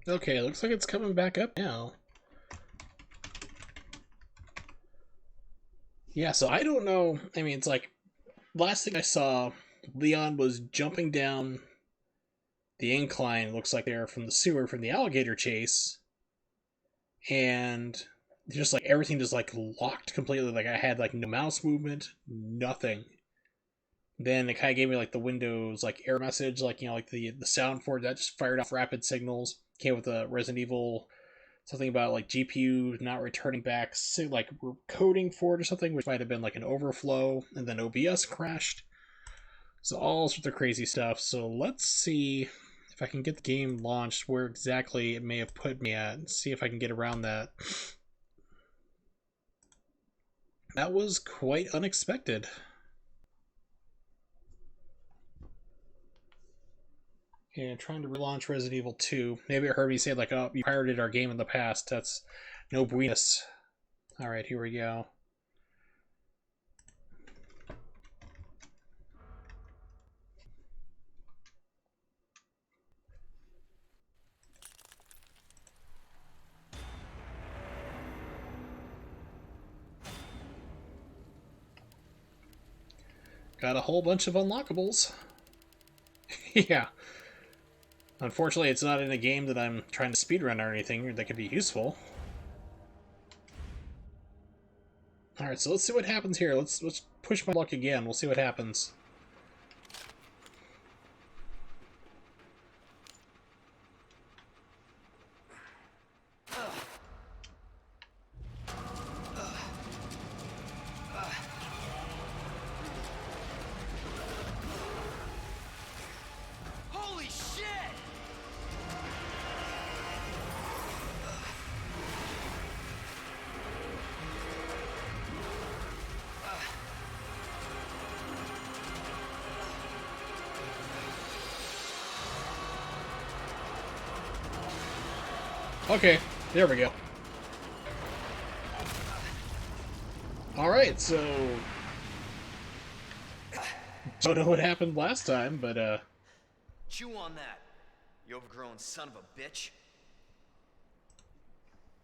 Okay, looks like it's coming back up now. Yeah, so I don't know. I mean, it's like last thing I saw, Leon was jumping down the incline. Looks like they're from the sewer from the alligator chase, and just like everything just like locked completely. Like I had like no mouse movement, nothing. Then it kind of gave me like the Windows like error message, like like the sound for it that just fired off rapid signals. Came with a Resident Evil something about like GPU not returning back, like we're coding for it or something, which might have been like an overflow, and then OBS crashed. So all sorts of crazy stuff. So let's see if I can get the game launched where exactly it may have put me at, and see if I can get around that. That was quite unexpected. Yeah, trying to relaunch Resident Evil 2. Maybe it heard me say like, "Oh, you pirated our game in the past." That's no buenos. All right, here we go. Got a whole bunch of unlockables. Yeah. Unfortunately, it's not in a game that I'm trying to speedrun or anything that could be useful. Alright, so let's see what happens here. Let's push my luck again. We'll see what happens. Holy shit! Okay, there we go. Alright, so... Don't know what happened last time, but Chew on that, you overgrown son of a bitch.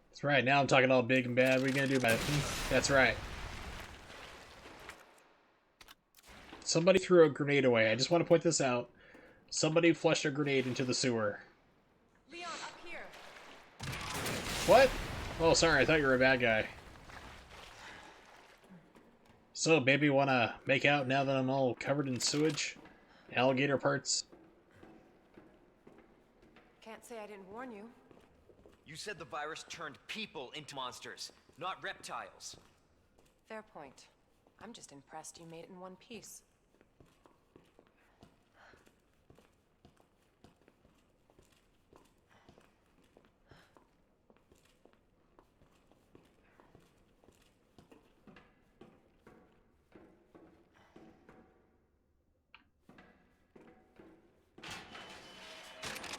that's right. Now I'm talking all big and bad. What are you gonna do about it? That's right. Somebody threw a grenade away. I just want to point this out. Somebody flushed a grenade into the sewer. Leon, up here. What? Oh, sorry. I thought you were a bad guy. So, baby, wanna make out now that I'm all covered in sewage? Alligator parts? Can't say I didn't warn you. You said the virus turned people into monsters, not reptiles. Fair point. I'm just impressed you made it in one piece.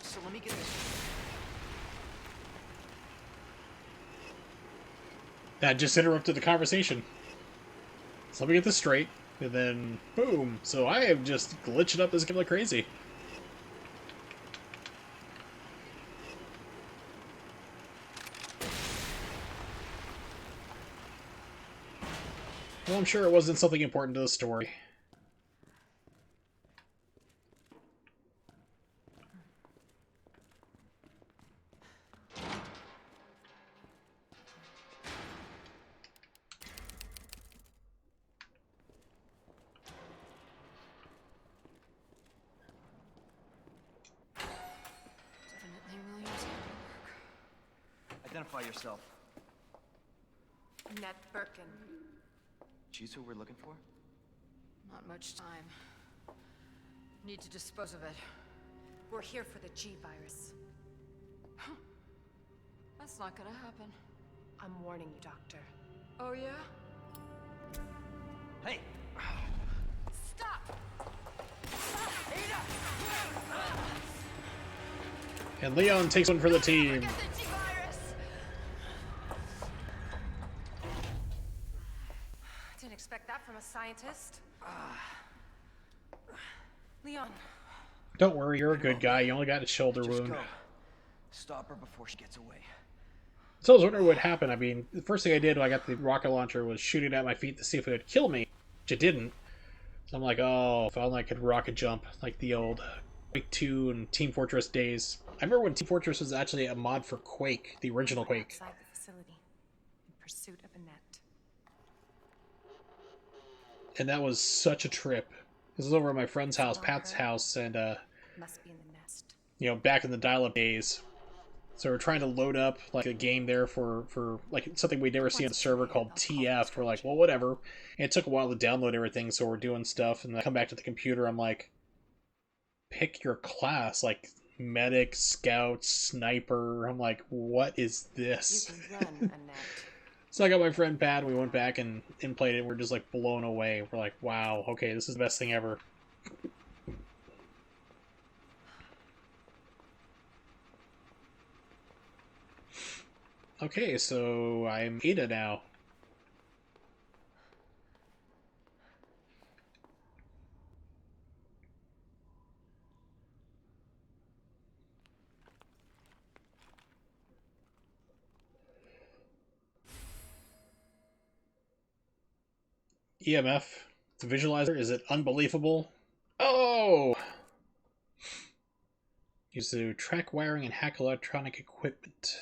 So let me get this. That just interrupted the conversation. So let me get this straight, and then boom. So I am just glitching up this game like crazy. Well, I'm sure it wasn't something important to the story. Definitely William's handiwork. Identify yourself. Ned Birkin. She's who we're looking for? Not much time. Need to dispose of it. We're here for the G-Virus. That's not gonna happen. I'm warning you, Doctor. Oh, yeah? Hey! Stop! And Leon takes one for the team. Forget the G-Virus! Didn't expect that from a scientist. Leon, Don't worry, you're a good guy. You only got a shoulder Just wound. go. Stop her before she gets away. So I was wondering what happened. I mean, the first thing I did when I got the rocket launcher was shooting at my feet to see if it would kill me, which it didn't. So I'm like, oh, if only I could rocket jump like the old Quake 2 and Team Fortress days. I remember when Team Fortress was actually a mod for Quake, the original Quake. Outside the facility, in pursuit of Annette. And that was such a trip. This was over at my friend's house, Pat's house, and Must be in the nest. you know, back in the dial-up days. So we're trying to load up like a game there for like something we'd never seen on the server called TF. We're like, well, whatever. And it took a while to download everything, so we're doing stuff, and then I come back to the computer. I'm like, pick your class, like medic, scout, sniper. I'm like, what is You this? can run, Annette. So I got my friend Pat, and we went back and played it. And we're just like blown away. We're like, wow, okay, this is the best thing ever. Okay, so I'm Ada now. EMF. The visualizer. Is it unbelievable? Oh! Used to track wiring and hack electronic equipment.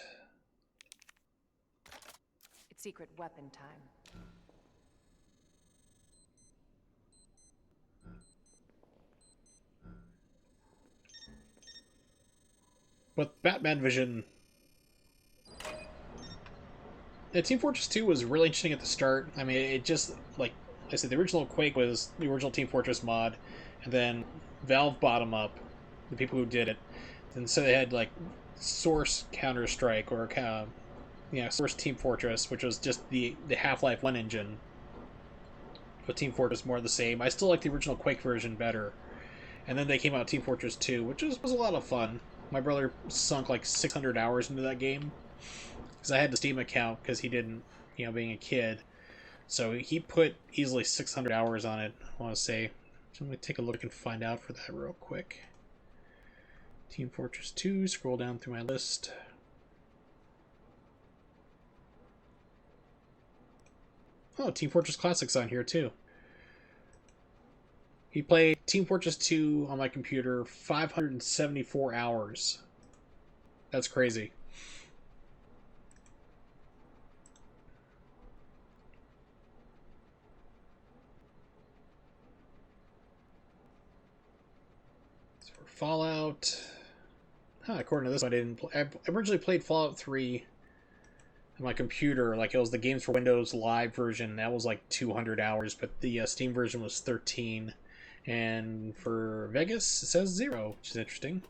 It's secret weapon time. With Batman Vision. Yeah, Team Fortress 2 was really interesting at the start. I mean, it just, like I said, the original Quake was the original Team Fortress mod, and then Valve bought them up, the people who did it. And so they had, like, Source Counter-Strike, or, Source Team Fortress, which was just the Half-Life 1 engine. But Team Fortress more the same. I still like the original Quake version better. And then they came out Team Fortress 2, which was a lot of fun. My brother sunk like 600 hours into that game. Because I had the Steam account, because he didn't, being a kid. So he put easily 600 hours on it, I want to say. So I'm going to take a look and find out for that real quick. Team Fortress 2, scroll down through my list. Oh, Team Fortress Classic's on here too. He played Team Fortress 2 on my computer 574 hours. That's crazy. So for Fallout... according to this, I originally played Fallout 3 on my computer. Like, it was the Games for Windows Live version. That was like 200 hours, but the Steam version was 13. And for Vegas, it says 0, which is interesting.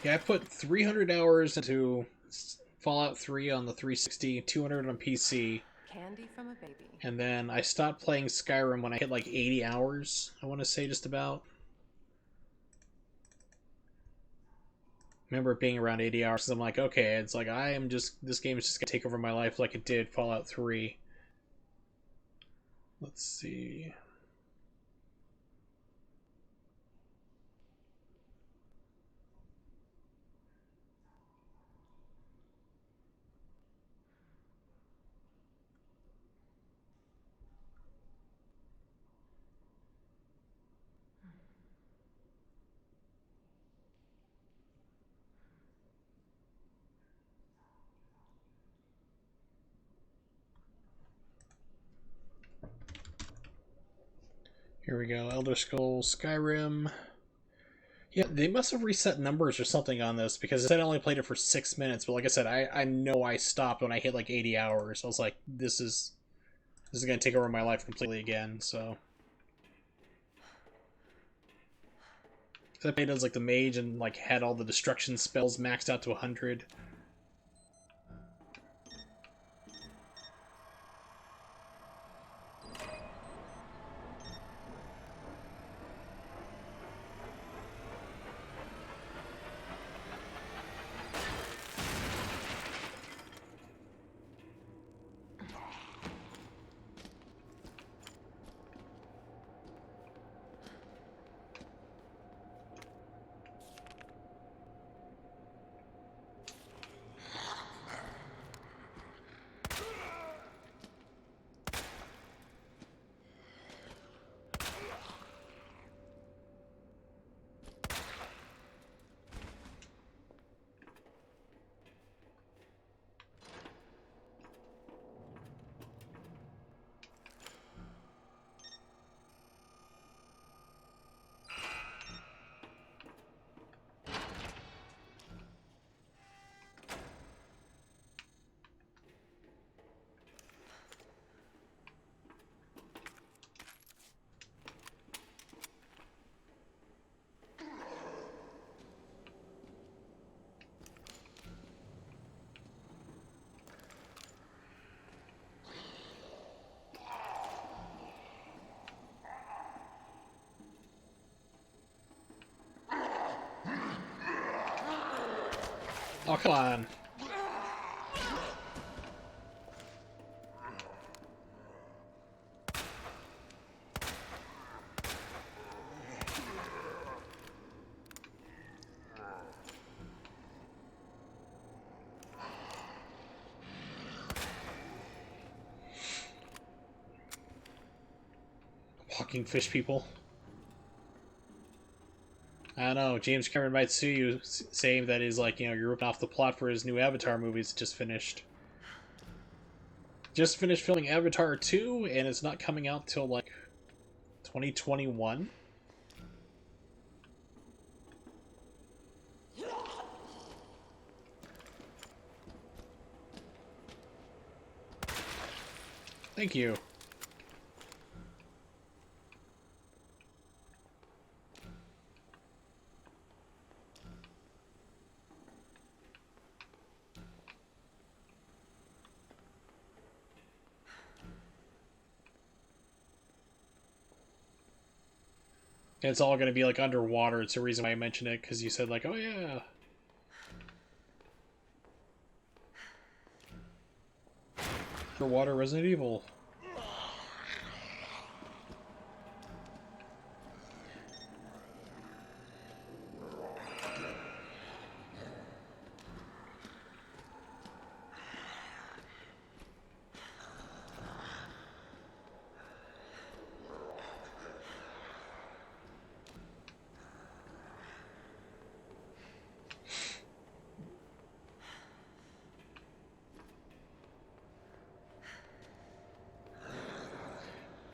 Yeah, I put 300 hours into Fallout 3 on the 360, 200 on PC, Candy from a baby. and then I stopped playing Skyrim when I hit like 80 hours, I want to say, just about. I remember it being around 80 hours, because I'm like, okay, it's like, this game is just going to take over my life like it did Fallout 3. Let's see... Here we go, Elder Scrolls Skyrim. Yeah, they must have reset numbers or something on this, because it said I only played it for 6 minutes, but like I said, I know I stopped when I hit like 80 hours. I was like, this is going to take over my life completely again, so... I played as like the mage and like had all the destruction spells maxed out to 100. Oh, come on. Walking fish people. I don't know. James Cameron might sue you, saying that is like, you're ripping off the plot for his new Avatar movies just finished. Just finished filming Avatar 2, and it's not coming out till like 2021. Thank you. And it's all going to be like underwater. It's the reason why I mentioned it, because you said like, oh yeah. Underwater Resident Evil.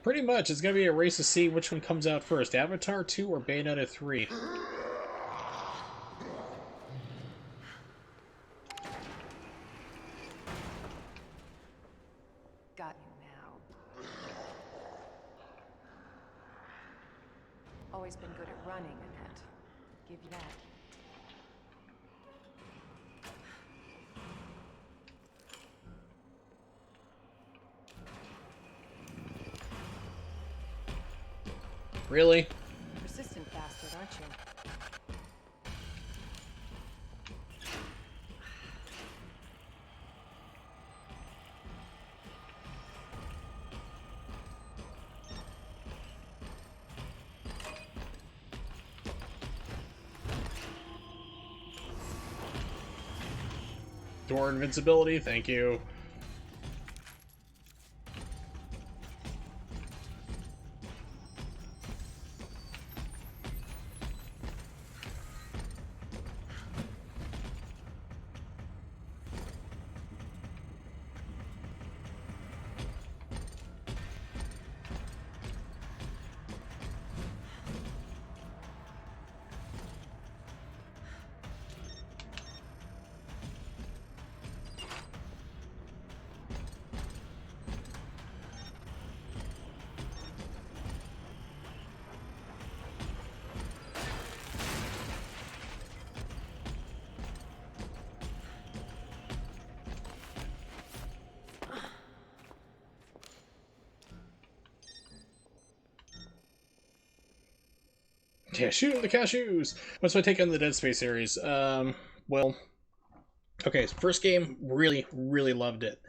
Pretty much, it's going to be a race to see which one comes out first, Avatar 2 or Bayonetta 3. Got you now. Always been good at running, Annette. Give you that. Really? Persistent bastard, aren't you? Door invincibility, thank you. Yeah, shooting the cashews! What's my take on the Dead Space series? Well, okay, first game, really, really loved it.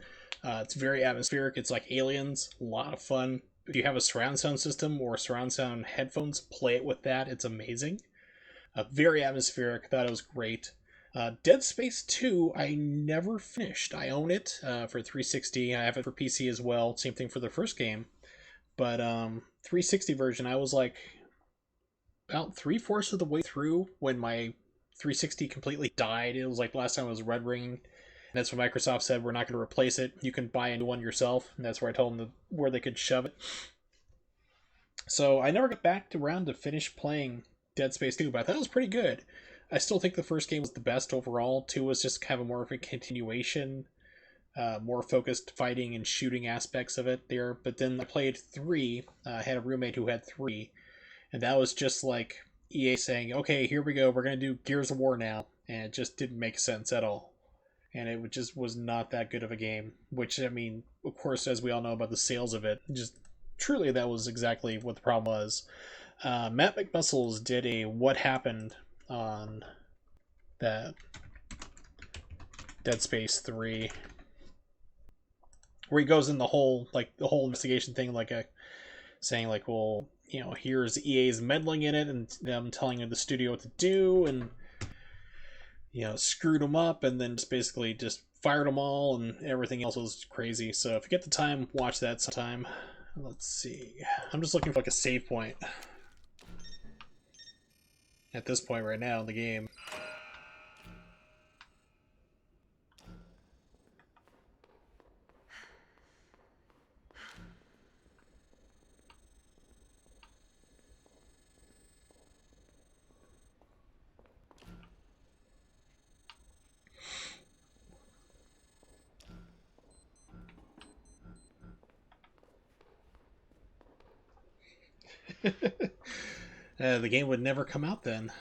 It's very atmospheric. It's like Aliens, a lot of fun. If you have a surround sound system or surround sound headphones, play it with that. It's amazing. Very atmospheric. Thought it was great. Dead Space 2, I never finished. I own it for 360. I have it for PC as well. Same thing for the first game. But 360 version, I was like about 3/4 of the way through when my 360 completely died. It was like last time it was red ringing. That's when Microsoft said we're not going to replace it. You can buy a new one yourself. And that's where I told them where they could shove it. So I never got back around to finish playing Dead Space 2, but I thought it was pretty good. I still think the first game was the best overall. 2 was just kind of more of a continuation, more focused fighting and shooting aspects of it there. But then I played 3. I had a roommate who had 3. And that was just like EA saying, okay, here we go. We're going to do Gears of War now. And it just didn't make sense at all. And it just was not that good of a game. Which, I mean, of course, as we all know about the sales of it, just truly that was exactly what the problem was. Matt McMuscles did a What Happened on that. Dead Space 3, where he goes in the whole investigation thing, saying like, well, you know, here's EA's meddling in it and them telling the studio what to do, and you know, screwed them up, and then just basically just fired them all, and everything else was crazy. So if you get the time, watch that sometime. Let's see. I'm just looking for like a save point at this point right now in the game. The game would never come out then.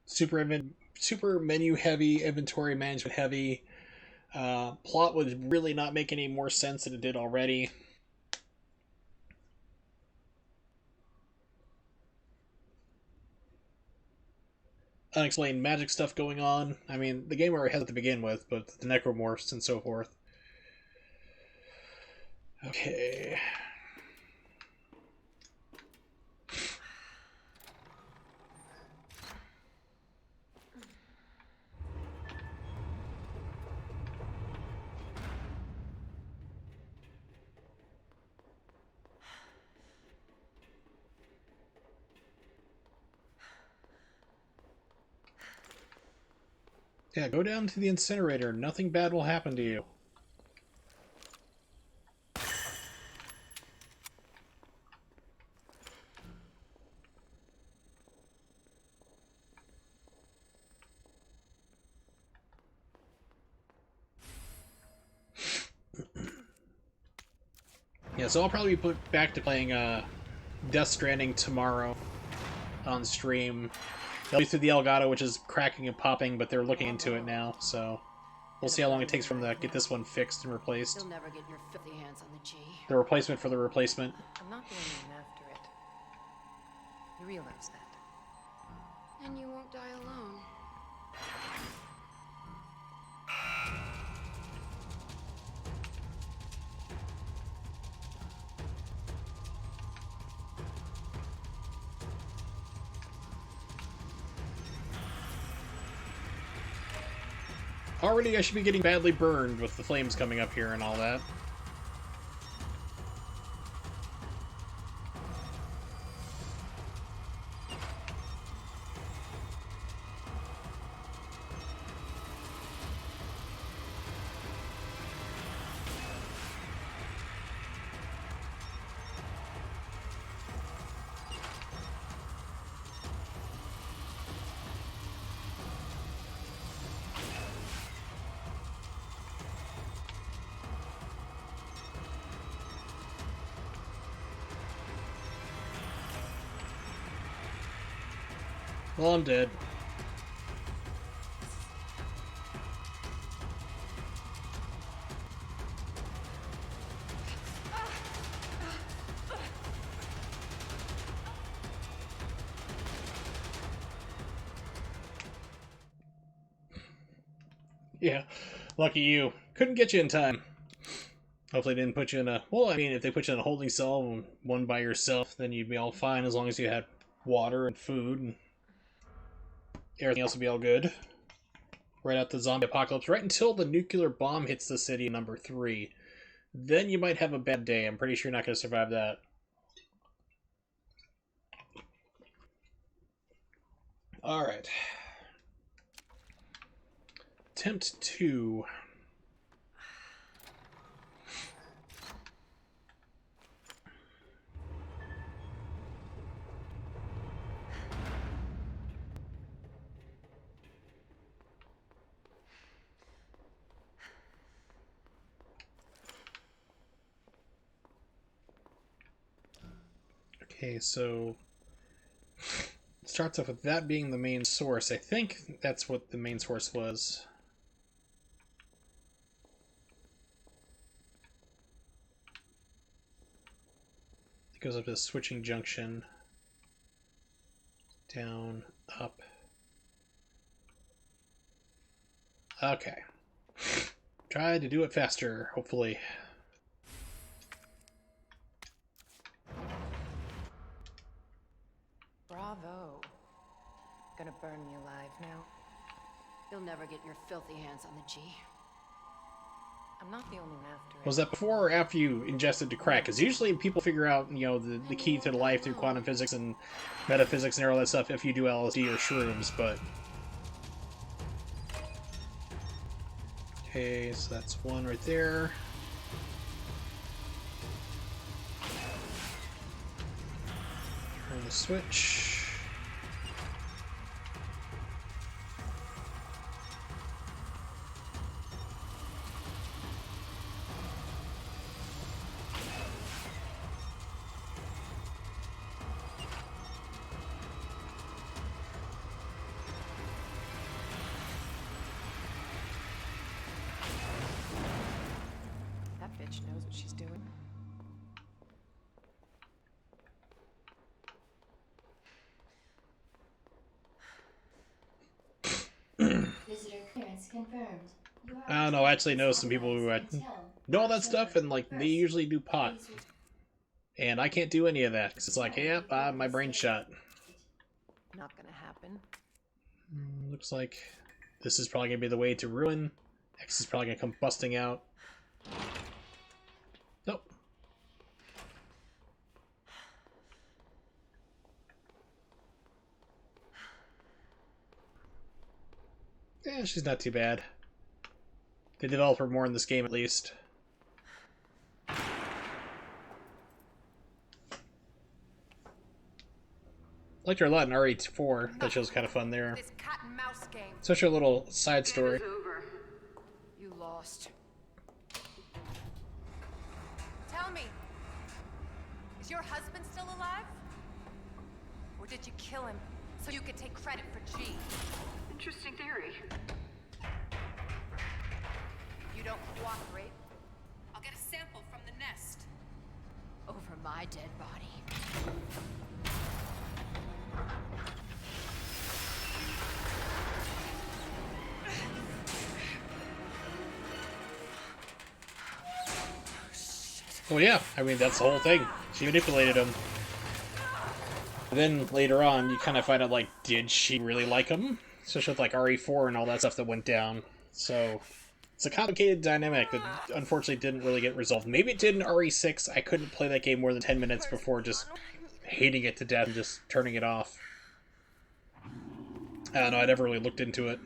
Super menu heavy, inventory management heavy. Plot would really not make any more sense than it did already. Unexplained magic stuff going on. I mean, the game already has it to begin with, but the necromorphs and so forth. Okay. Yeah, go down to the incinerator. Nothing bad will happen to you. Yeah, so I'll probably be put back to playing Death Stranding tomorrow on stream. They'll be through the Elgato, which is cracking and popping, but they're looking into it now, so we'll see how long it takes for them to get this one fixed and replaced. You'll never get your filthy hands on the G. The replacement for the replacement. I'm not going in after it. You realize that? And you won't die alone. Already I should be getting badly burned with the flames coming up here and all that. Well, I'm dead. Yeah, lucky you. Couldn't get you in time. Hopefully they didn't put you in a... Well, I mean, if they put you in a holding cell and one by yourself, then you'd be all fine as long as you had water and food, and everything else would be all good. Right out the zombie apocalypse, right until the nuclear bomb hits the city, number 3. Then you might have a bad day. I'm pretty sure you're not going to survive that. Alright. Attempt 2. Okay, so let's starts off with that being the main source. I think that's what the main source was. It goes up to the switching junction. Down, up. Okay. Try to do it faster, hopefully. Bravo. Gonna burn me alive now. You'll never get your filthy hands on the G. I'm not the only one after it. Was that before or after you ingested the crack? Because usually people figure out, you know, the key to the life through quantum physics and metaphysics and all that stuff if you do LSD or shrooms, but... Okay, so that's one right there. Turn the switch. That bitch knows what she's doing. Visitor clearance confirmed. You are I don't know, I actually know some people who know all that stuff, and like they usually do pot. And I can't do any of that, because it's like, yep, my brain's shot. Not gonna happen. Looks like this is probably going to be the way to ruin. X is probably going to come busting out. Nope. Yeah, she's not too bad. They develop her more in this game, at least. Liked her a lot in RE4. That show's kind of fun there. This cat and mouse game. Such a little side story. Over. You lost. Tell me, is your husband still alive? Or did you kill him so you could take credit for G? Interesting theory. You don't cooperate I'll get a sample from the nest. over my dead body. Well, yeah, I mean, that's the whole thing. She manipulated him. Then later on, you kind of find out, like, did she really like him? Especially with, like, RE4 and all that stuff that went down. So, it's a complicated dynamic that unfortunately didn't really get resolved. Maybe it did in RE6. I couldn't play that game more than 10 minutes before just hating it to death and just turning it off. I don't know, I never really looked into it.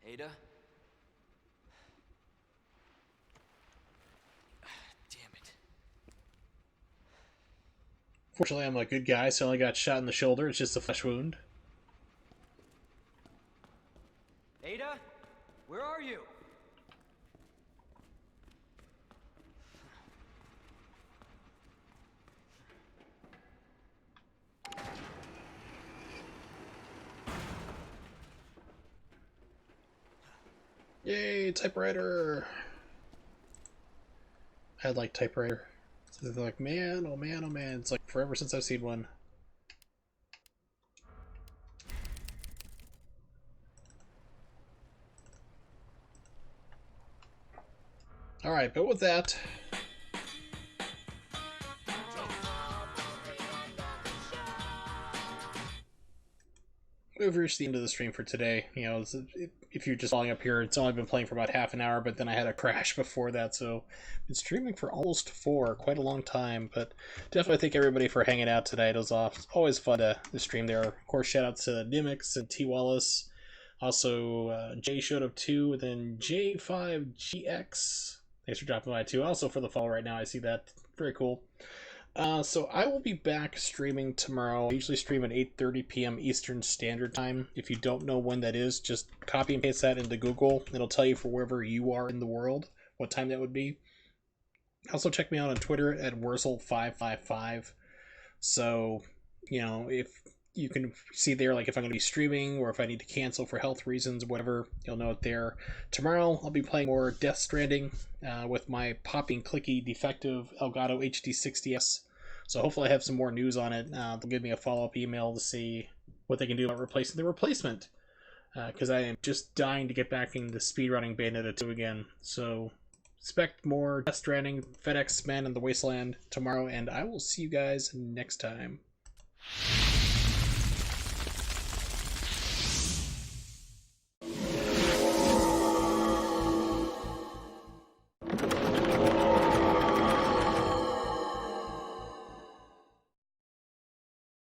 Ada? Damn it. Fortunately, I'm a good guy, so I only got shot in the shoulder. It's just a flesh wound. Ada? Where are you? Yay, typewriter! I like typewriter. So they're like, man, oh man, oh man. It's like forever since I've seen one. Alright, but with that... we've reached the end of the stream for today. You know, if you're just following up here, it's only been playing for about half an hour, but then I had a crash before that, so I've been streaming for almost 4, quite a long time. But definitely thank everybody for hanging out tonight. It was always fun to stream there. Of course, shout out to Nimix and T Wallace. Also, Jay showed up too, then J5GX. Thanks for dropping by too. Also for the follow right now, I see that. Very cool. So I will be back streaming tomorrow. I usually stream at 8:30 p.m. Eastern Standard Time. If you don't know when that is, just copy and paste that into Google. It'll tell you for wherever you are in the world what time that would be. Also check me out on Twitter at Wurzel555. So, you know, if you can see there, like, if I'm going to be streaming or if I need to cancel for health reasons, whatever, you'll know it there. Tomorrow, I'll be playing more Death Stranding with my popping, clicky, defective Elgato HD60S. So hopefully I have some more news on it. They'll give me a follow-up email to see what they can do about replacing the replacement. Because I am just dying to get back into speedrunning Bayonetta 2 again. So expect more Death Stranding, FedEx Man in the Wasteland tomorrow, and I will see you guys next time.